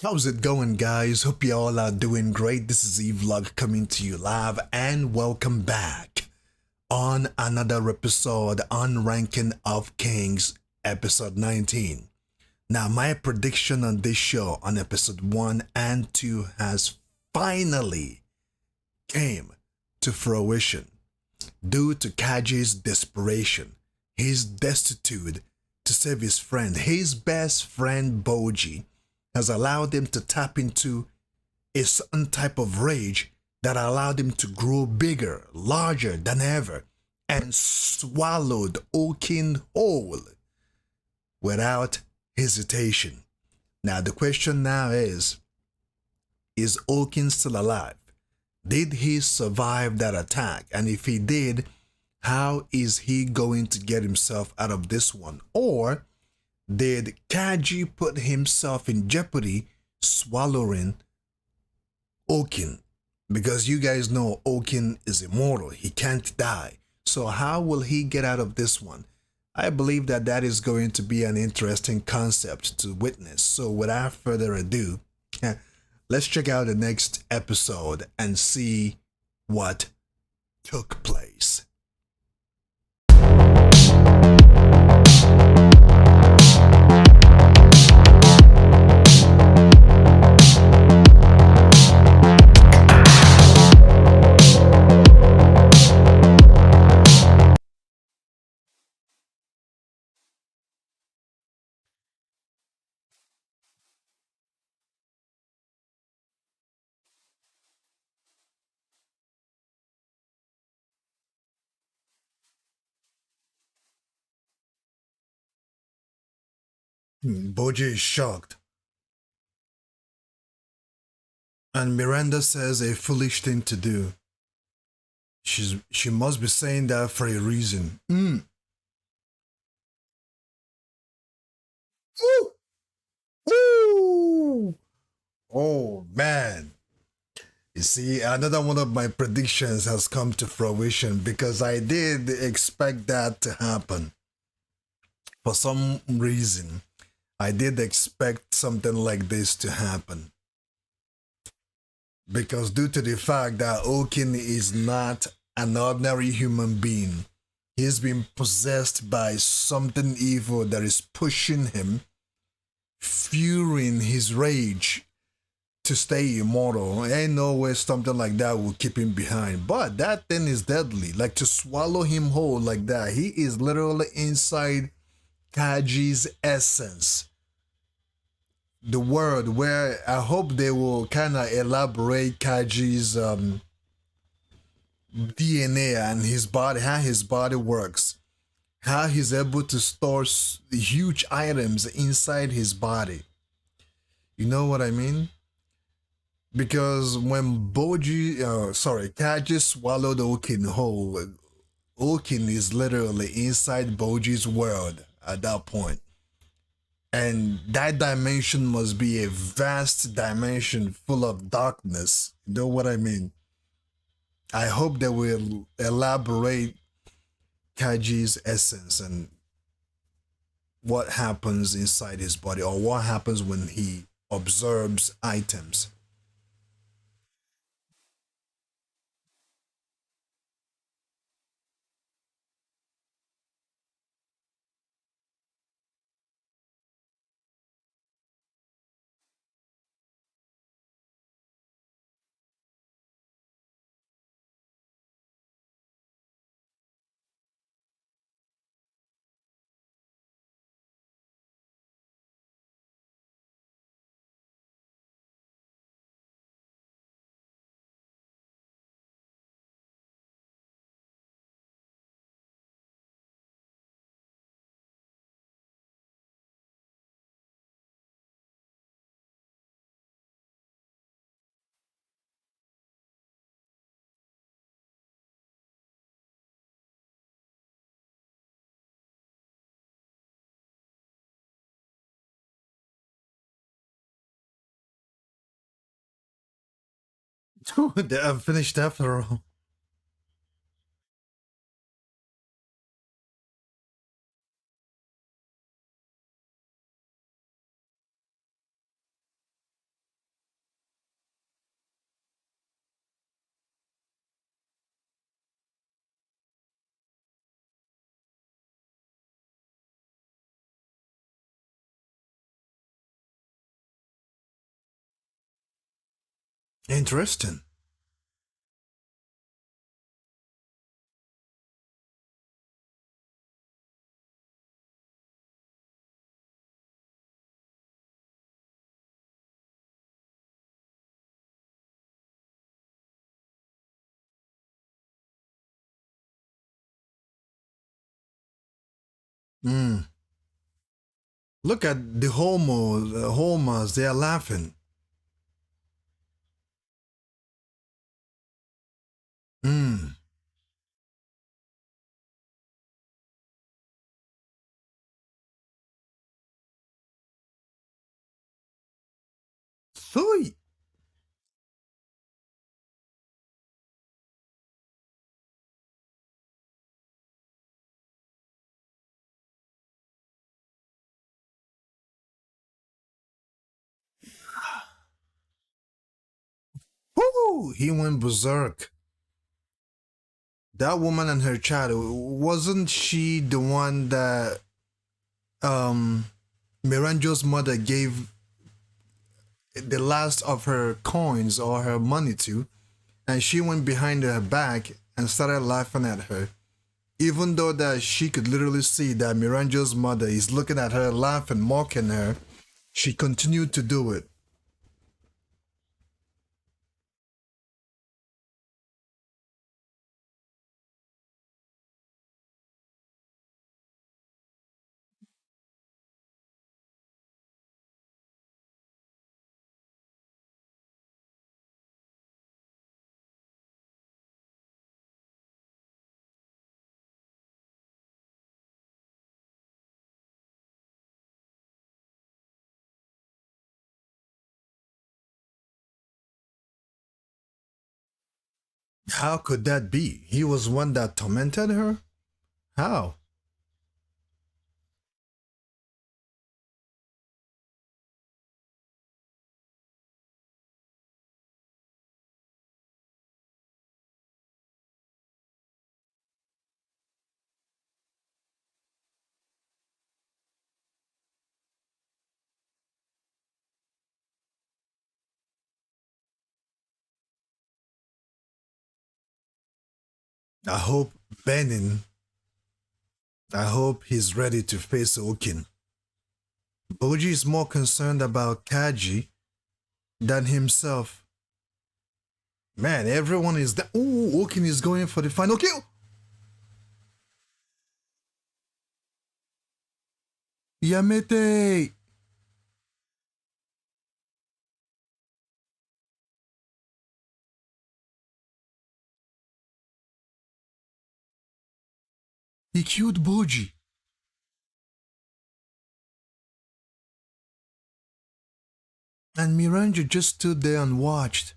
How's it going, guys? Hope you all are doing great. This is Vlog coming to you live, and welcome back on another episode on Ranking of Kings, episode 19. Now, my prediction on this show on episode 1 and 2 has finally came to fruition due to Kaji's desperation. He's destitute to save his friend. His best friend Boji has allowed him to tap into a certain type of rage that allowed him to grow bigger, larger than ever, and swallowed Oaken whole without hesitation. Now the question now is Oaken still alive? Did he survive that attack? And if he did, how is he going to get himself out of this one? Or did Kaji put himself in jeopardy swallowing Oaken? Because you guys know Oaken is immortal, he can't die. So, how will he get out of this one? I believe that that is going to be an interesting concept to witness. So, without further ado, let's check out the next episode and see what took place. Boji is shocked, and Miranda says a foolish thing to do. She must be saying that for a reason. Ooh, ooh. Oh man. You see, another one of my predictions has come to fruition because I did expect that to happen. For some reason, I did expect something like this to happen. Because due to the fact that Oaken is not an ordinary human being, he's been possessed by something evil that is pushing him, fueling his rage to stay immortal. Ain't no way something like that will keep him behind. But that thing is deadly. Like to swallow him whole like that. He is literally inside Kaji's essence. The world where I hope they will kind of elaborate Kaji's DNA and his body, how his body works, how he's able to store huge items inside his body. You know what I mean? Because when Kaji swallowed Oaken whole, Oaken is literally inside Boji's world at that point. And that dimension must be a vast dimension full of darkness. You know what I mean? I hope they will elaborate Kaji's essence and what happens inside his body or what happens when he observes items. They have finished after all. Interesting. Mm. Look at the homos, they are laughing. Mm. Thuy. Woo! He went berserk. That woman and her child, wasn't she the one that um Miranjo's mother gave the last of her coins or her money to, and she went behind her back and started laughing at her, even though that she could literally see that Miranjo's mother is looking at her, laughing, mocking her. She continued to do it. How could that be? He was one that tormented her? How? I hope Benin, I hope he's ready to face Okin. Boji is more concerned about Kaji than himself. Man, everyone is that. Ooh, Okin is going for the final kill. Yamete! He killed Boji. And Miranda just stood there and watched.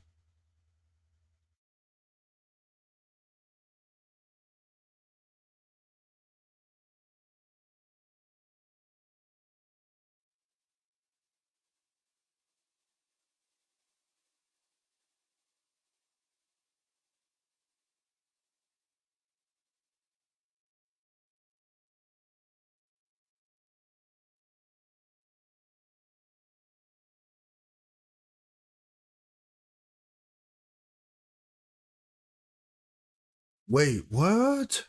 Wait, what?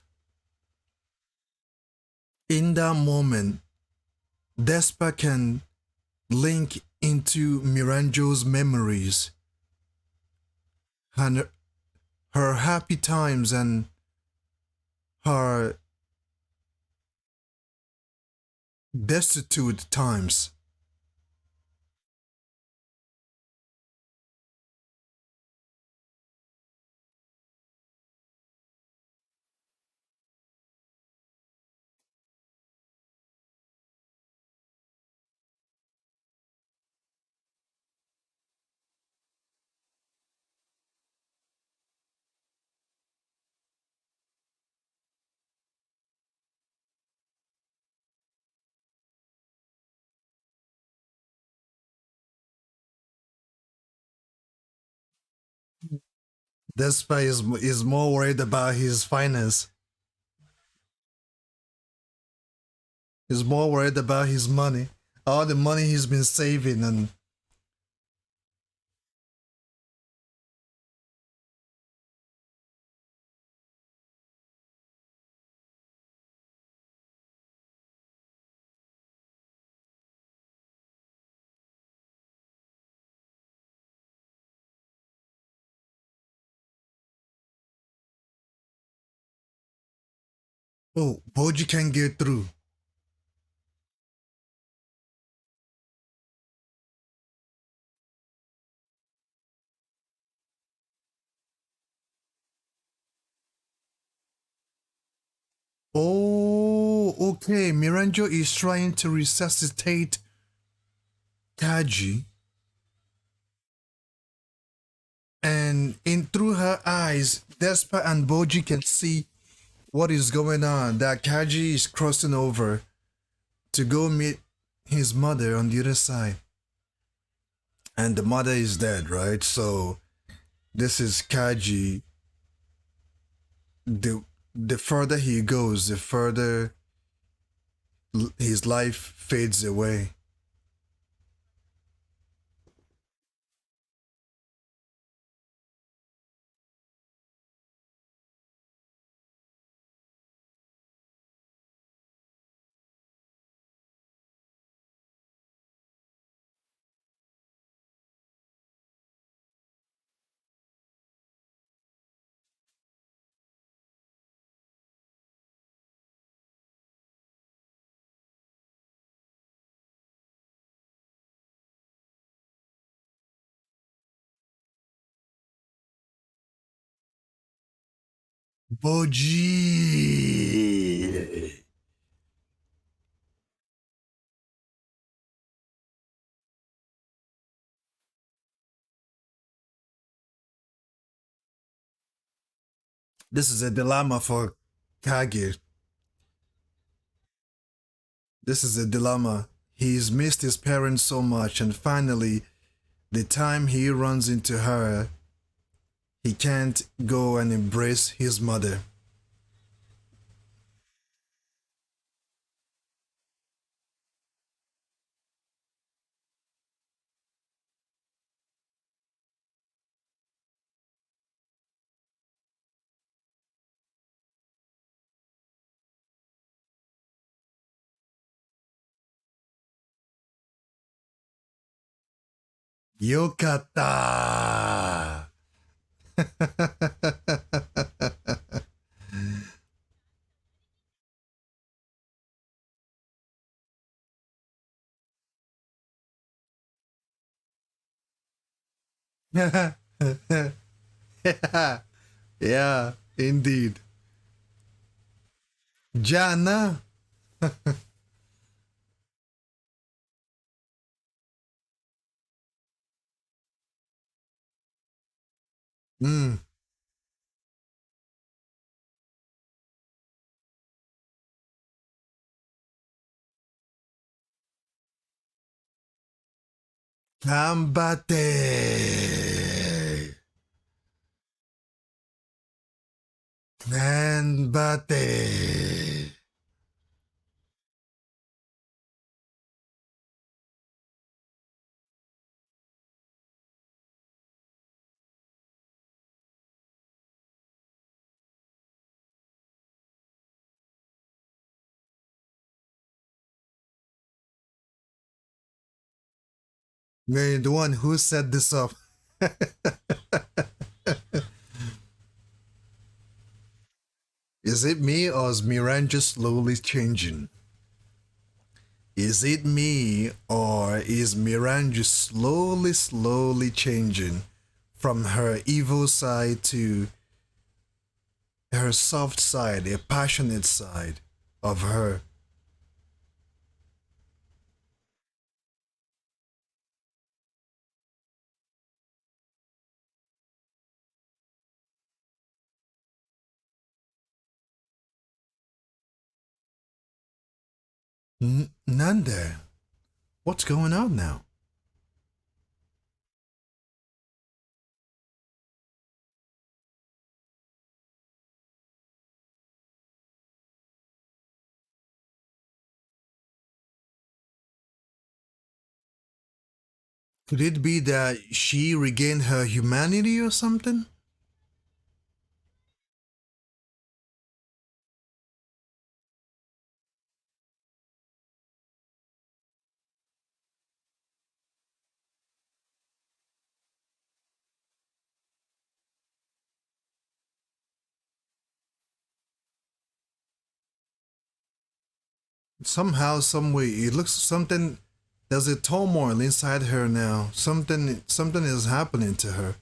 In that moment, Despa can link into Miranjo's memories and her happy times and her destitute times. Despa is more worried about his finance. He's more worried about his money. All the money he's been saving and Oh, Boji can get through. Oh, okay. Miranjo is trying to resuscitate Kaji, and in through her eyes, Despa and Boji can see what is going on. That Kaji is crossing over to go meet his mother on the other side, and the mother is dead, right? So this is Kaji. The further he goes, the further his life fades away. Boji. This is a dilemma for Kage. This is a dilemma. He's missed his parents so much, and finally, the time he runs into her, he can't go and embrace his mother. Yokata! Yeah, indeed. Jana. Mm. Gambate. Gambate. Man, the one who set this up. Is it me or is Miranda slowly changing? Is it me or is Miranda slowly changing from her evil side to her soft side, a passionate side of her? Nanda, what's going on now? Could it be that she regained her humanity or something? Somehow, some way, it looks something. There's a turmoil inside her now. Something is happening to her,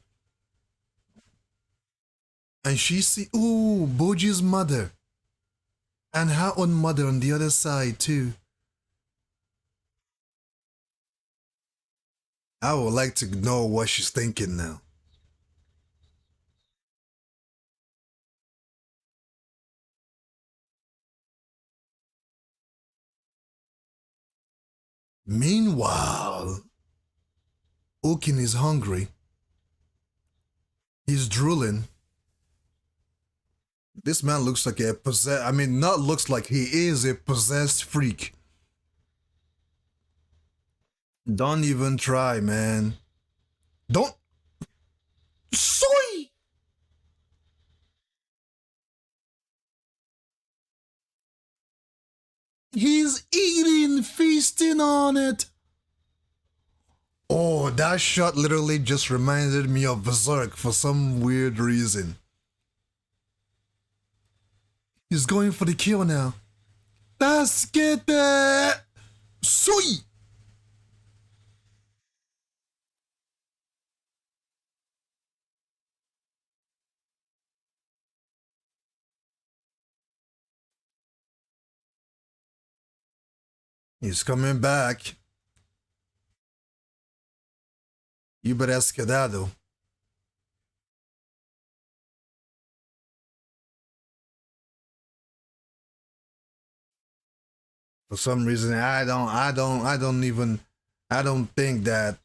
and she see Boji's mother and her own mother on the other side too. I would like to know what she's thinking now. Meanwhile, Okin is hungry. He's drooling. This man looks like a possessed. I mean, not looks like, he is a possessed freak. Don't even try, man. Don't. Soy! He's eating, feasting on it. Oh, that shot literally just reminded me of Berserk for some weird reason. He's going for the kill now. Let's get that. Soy! He's coming back. You better skedaddle. For some reason, I don't think that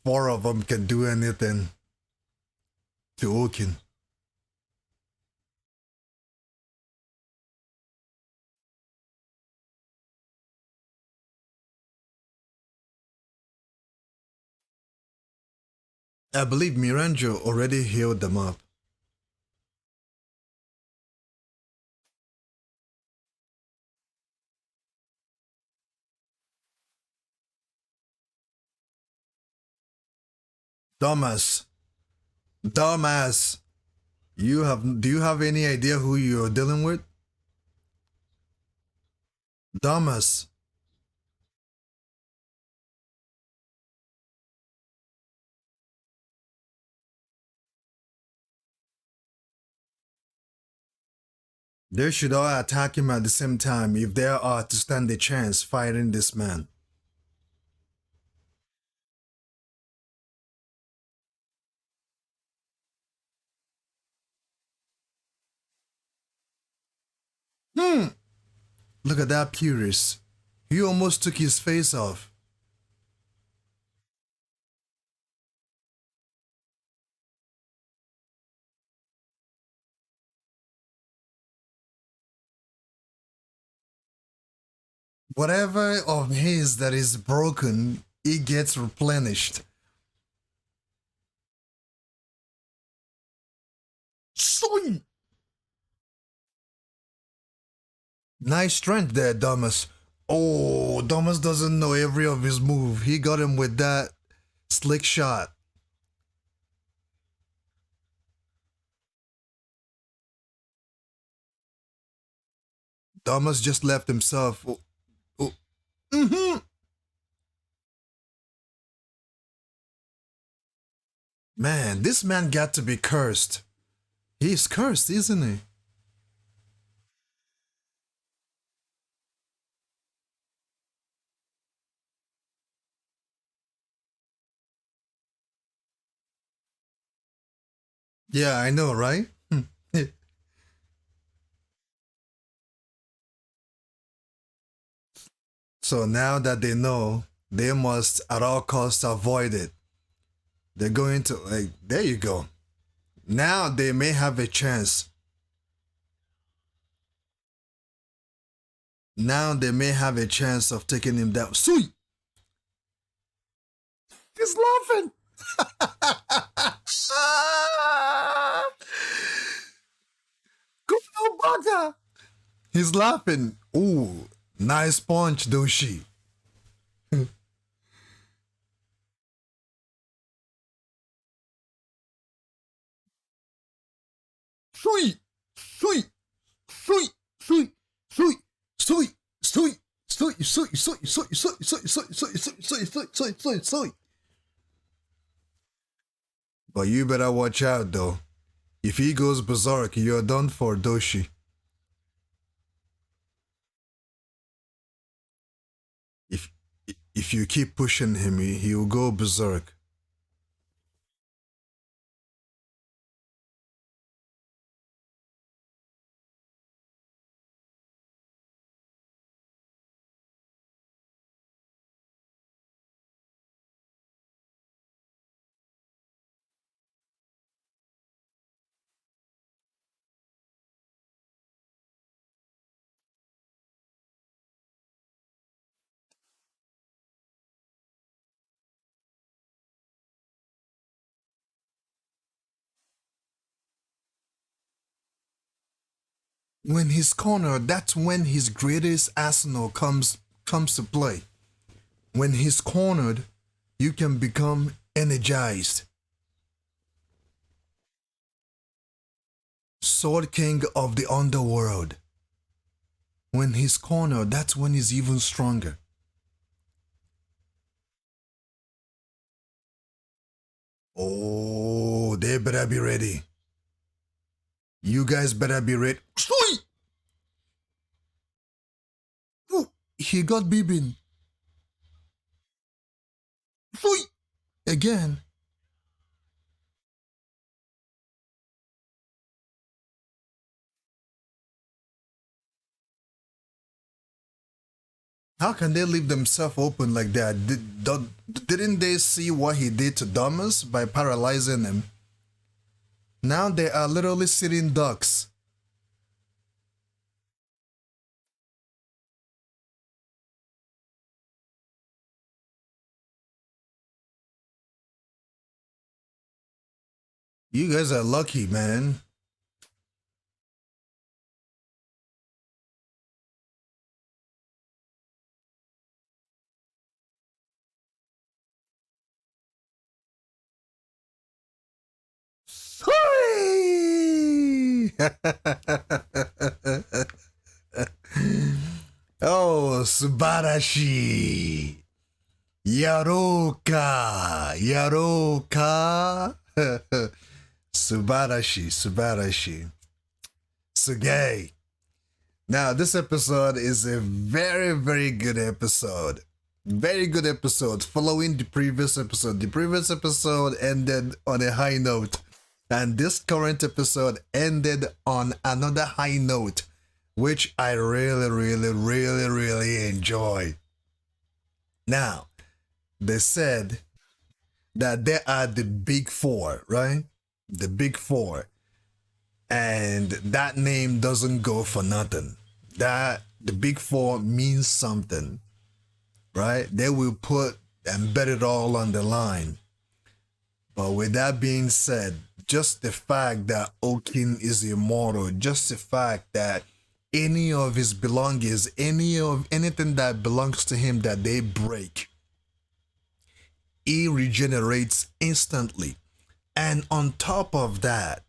four of them can do anything to Okin. I believe Miranjo already healed them up. Dumbass. Dumbass. Do you have any idea who you're dealing with? Dumbass. They should all attack him at the same time if they are to stand a chance fighting this man. Hmm. Look at that purist. He almost took his face off. Whatever of his that is broken, it gets replenished. Soy! Nice strength there, Thomas. Oh, Thomas doesn't know every of his move. He got him with that slick shot. Thomas just left himself. Oh, oh. Mm-hmm. Man, this man got to be cursed. He's cursed, isn't he? Yeah, I know, right? So now that they know, they must at all costs avoid it. They're going to, like, there you go. Now they may have a chance. Now they may have a chance of taking him down. Sweet! He's laughing! Go Baka! He's laughing. Ooh, nice punch, don't she? Sweet! Sweet! Sweet! Sweet! Sweet! Sweet! Sweet! Sweet! But you better watch out though. If he goes berserk, you're done for, Doshi. If if you keep pushing him, he'll go berserk. When he's cornered, that's when his greatest arsenal comes to play. When he's cornered, you can become energized. Sword King of the Underworld. When he's cornered, that's when he's even stronger. Oh, they better be ready. You guys better be ready. Oh, he got Bibin. Again. How can they leave themselves open like that? Didn't they see what he did to Thomas by paralyzing him? Now they are literally sitting ducks. You guys are lucky, man. Oh, Subarashi. Yaroka. Yaroka. Subarashi. Subarashi. Sugei. Now, this episode is a very, very good episode. Very good episode following the previous episode. The previous episode ended on a high note, and this current episode ended on another high note, which I really, really, really, really enjoy. Now, they said that there are the big four, right? The big four. And that name doesn't go for nothing. That the big four means something, right? They will put and bet it all on the line. But with that being said, just the fact that Okin is immortal, just the fact that any of his belongings, anything that belongs to him that they break, he regenerates instantly. And on top of that,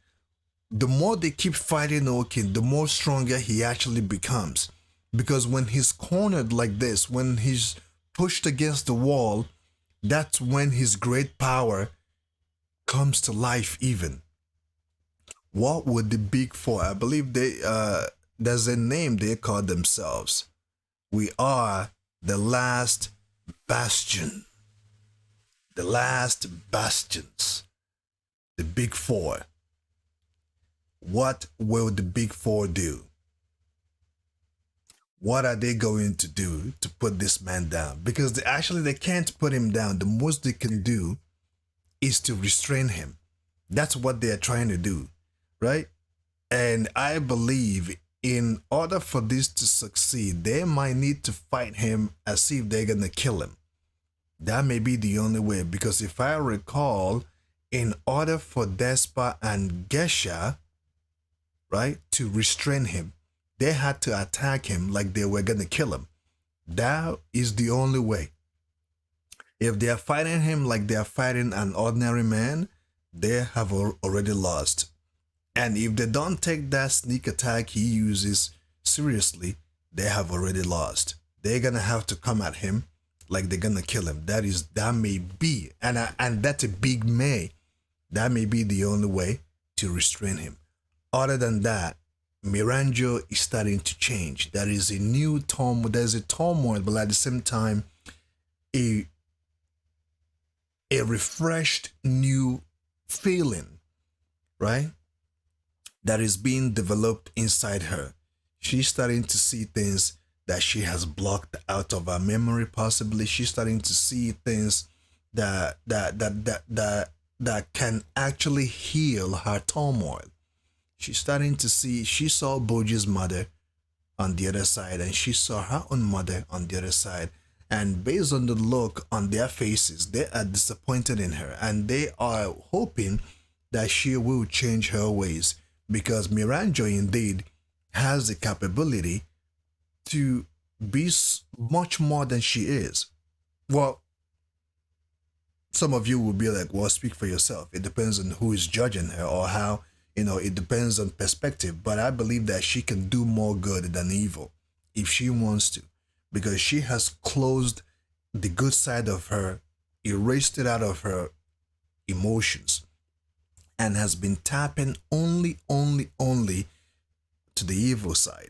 the more they keep fighting Okin, the more stronger he actually becomes. Because when he's cornered like this, when he's pushed against the wall, that's when his great power comes to life even. What would the big four? I believe there's a name they call themselves. We are the last bastion. The last bastions. The big four. What will the big four do? What are they going to do to put this man down? Because they can't put him down. The most they can do is to restrain him. That's what they're trying to do, right? And I believe in order for this to succeed, they might need to fight him as if they're gonna kill him. That may be the only way, because if I recall, in order for Despa and Gesha, right, to restrain him, they had to attack him like they were gonna kill him. That is the only way. If they are fighting him like they are fighting an ordinary man, they have already lost. And if they don't take that sneak attack he uses seriously, they have already lost. they're gonna have to come at him like they're gonna kill him. That may be, and that's a big may. That may be the only way to restrain him. Other than that, Miranjo is starting to change. There is a new turmoil. There's a turmoil, but at the same time, a a refreshed new feeling, right? That is being developed inside her. She's starting to see things that she has blocked out of her memory. Possibly, she's starting to see things that can actually heal her turmoil. She's starting to see. She saw Boji's mother on the other side, and she saw her own mother on the other side. And based on the look on their faces, they are disappointed in her, and they are hoping that she will change her ways because Miranjo indeed has the capability to be much more than she is. Well, some of you will be like, well, speak for yourself. It depends on who is judging her or how, it depends on perspective. But I believe that she can do more good than evil if she wants to because she has closed the good side of her, erased it out of her emotions, and has been tapping only to the evil side.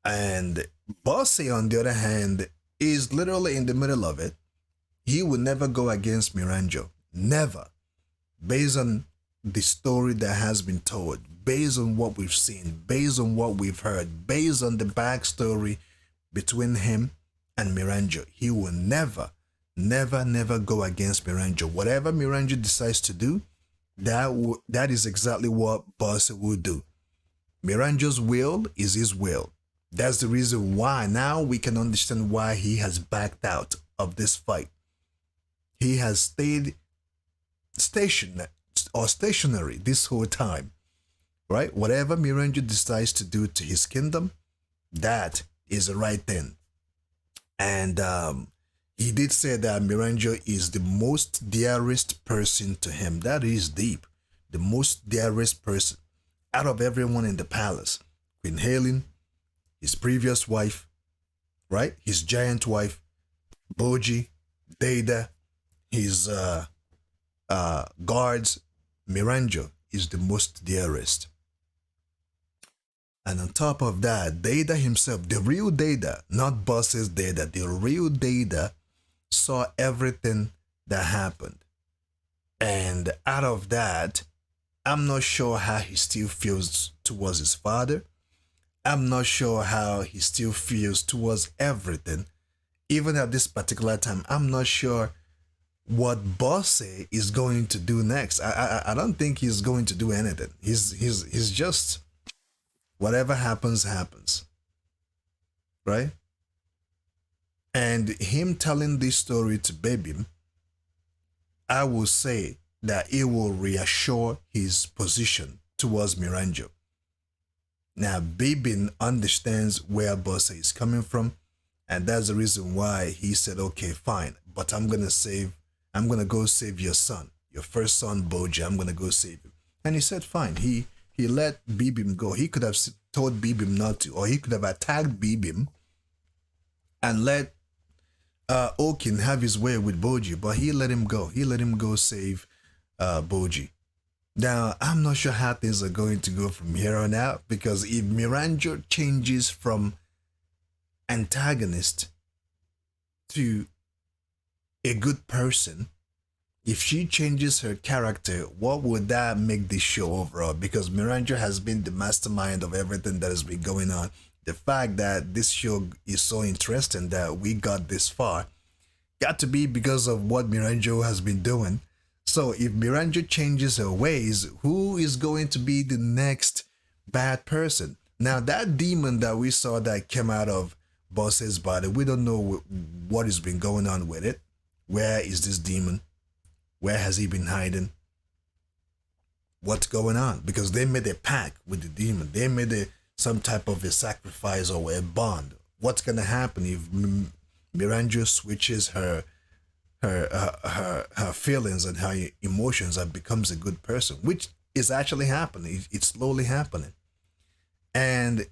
And Bossy, on the other hand, is literally in the middle of it. He will never go against Miranjo. Never. Based on the story that has been told, based on what we've seen, based on what we've heard, based on the backstory between him and Miranjo, he will never go against Miranjo. Whatever Miranjo decides to do, that is exactly what Bossy will do. Miranjo's will is his will. That's the reason why now we can understand why he has backed out of this fight. He has stayed stationary this whole time, right? Whatever Miranjo decides to do to his kingdom, that is the right thing. And he did say that Miranjo is the most dearest person to him. That is deep. The most dearest person out of everyone in the palace. Queen Helen, his previous wife, right? His giant wife, Boji, Data, his guards. Miranjo is the most dearest. And on top of that, Data himself, the real Data, not Boss's Data, the real Data saw everything that happened. And out of that, I'm not sure how he still feels towards his father. I'm not sure how he still feels towards everything. Even at this particular time, I'm not sure what Bosse is going to do next. I don't think he's going to do anything. He's just whatever happens, happens. Right? And him telling this story to Babim, I will say that it will reassure his position towards Miranjo. Now, Babin understands where Bosse is coming from, and that's the reason why he said, okay, fine, but I'm gonna go save your son, your first son, Boji. I'm gonna go save him. And he said, fine. He let Bibim go. He could have told Bibim not to, or he could have attacked Bibim and let Okin have his way with Boji, but he let him go. He let him go save Boji. Now, I'm not sure how things are going to go from here on out, because if Miranjo changes from antagonist to a good person, if she changes her character, what would that make this show overall? Because Miranjo has been the mastermind of everything that has been going on. The fact that this show is so interesting that we got this far got to be because of what Miranjo has been doing. So if Miranjo changes her ways, who is going to be the next bad person? Now, that demon that we saw that came out of Boss's body, we don't know what has been going on with it. Where is this demon? Where has he been hiding? What's going on? Because they made a pact with the demon. They made some type of a sacrifice or a bond. What's going to happen if Miranjo switches her feelings and her emotions and becomes a good person, which is actually happening. It's slowly happening. And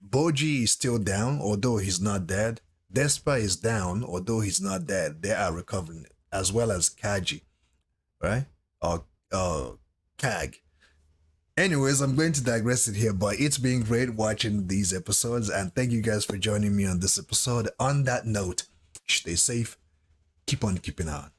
Boji is still down, although he's not dead. Despa is down, although he's not dead. They are recovering, as well as Kaji, right? Or Kag. Anyways, I'm going to digress it here, but it's been great watching these episodes, and thank you guys for joining me on this episode. On that note, stay safe, keep on keeping on.